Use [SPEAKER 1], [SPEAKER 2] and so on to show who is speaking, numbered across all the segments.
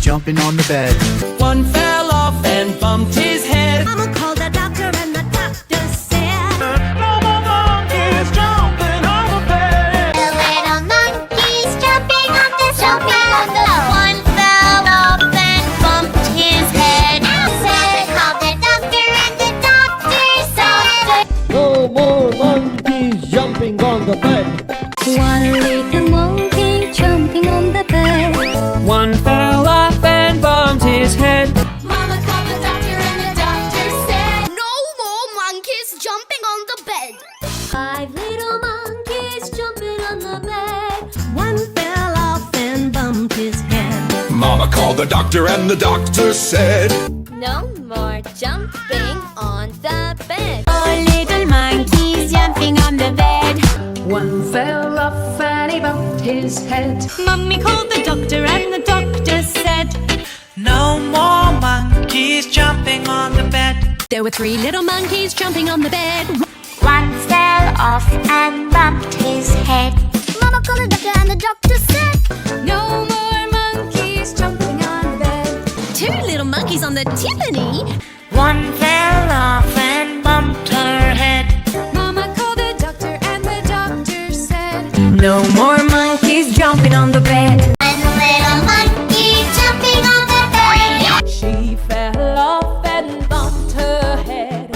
[SPEAKER 1] jumping on the bed.
[SPEAKER 2] One fell off and bumped his head.
[SPEAKER 3] Mama called the doctor and the doctor said,
[SPEAKER 2] No more monkeys jumping on the bed.
[SPEAKER 3] the little monkeys jumping on the sofa. One fell off and bumped his head. Said, called the doctor and the doctor said,
[SPEAKER 4] No more monkeys jumping on the bed.
[SPEAKER 3] one little monkey jumping on the bed.
[SPEAKER 2] One fell off and bumped his head.
[SPEAKER 3] Mama called the doctor and the doctor said, no more monkeys jumping on the bed. 5 little monkeys jumping on the bed. One fell off and bumped his head.
[SPEAKER 5] Mama called the doctor and the doctor said,
[SPEAKER 3] No more jumping on the bed. 4 little monkeys jumping on the bed.
[SPEAKER 6] One fell off and he bumped his head.
[SPEAKER 3] Mummy called the doctor and the doctor said,
[SPEAKER 2] No more monkeys jumping on the bed.
[SPEAKER 3] there were 3 little monkeys jumping on the bed. One fell off and bumped his head. Mama called the doctor and the doctor said, no more monkeys jumping on the bed. 2 little monkeys on the timpani. One fell off and bumped her head. Mama called the doctor and the doctor said,
[SPEAKER 6] No more monkeys jumping on the bed.
[SPEAKER 3] one little monkey jumping on the bed.
[SPEAKER 6] She fell off and bumped her head.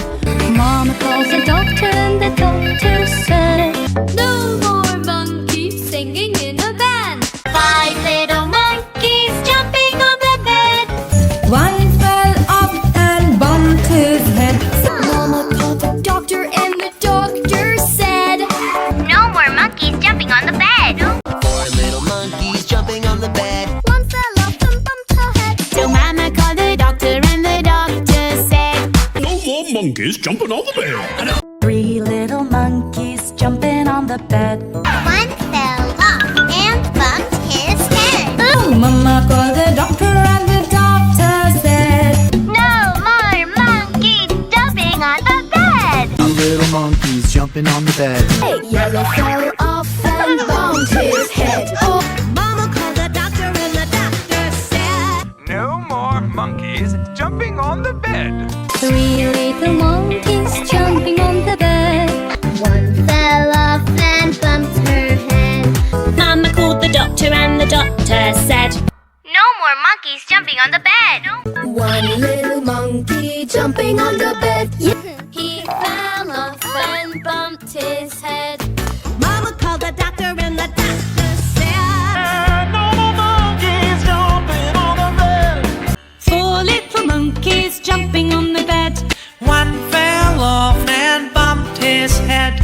[SPEAKER 3] Mama calls the doctor and the doctor said, no more monkeys singing in a band. 5 little monkeys jumping on the bed.
[SPEAKER 6] One fell off and bumped his head.
[SPEAKER 3] Mama called the doctor and the doctor said, no more monkeys jumping on the bed.
[SPEAKER 2] 4 little monkeys jumping on the bed.
[SPEAKER 3] One fell off and bumped her head. So Mama called the doctor and the doctor said,
[SPEAKER 5] no more monkeys jumping on the bed.
[SPEAKER 6] 3 little monkeys jumping on the bed.
[SPEAKER 3] one fell off and bumped his head.
[SPEAKER 6] Oh, Mama called the doctor and the doctor said,
[SPEAKER 3] No more monkeys jumping on the bed.
[SPEAKER 1] Little monkeys jumping on the bed.
[SPEAKER 3] Yellow fell off and bumped his head. Oh, Mama called the doctor and the doctor said,
[SPEAKER 7] No more monkeys jumping on the bed.
[SPEAKER 3] 3 little monkeys jumping on the bed. One fell off and bumped her head. Mama called the doctor and the doctor said, no more monkeys jumping on the bed. 1 little monkey jumping on the bed. He fell off and bumped his head. Mama called the doctor and the doctor said,
[SPEAKER 2] No more monkeys jumping on the bed.
[SPEAKER 3] 4 little monkeys jumping on the bed.
[SPEAKER 2] One fell off and bumped his head.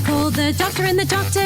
[SPEAKER 3] Called the doctor and the doctor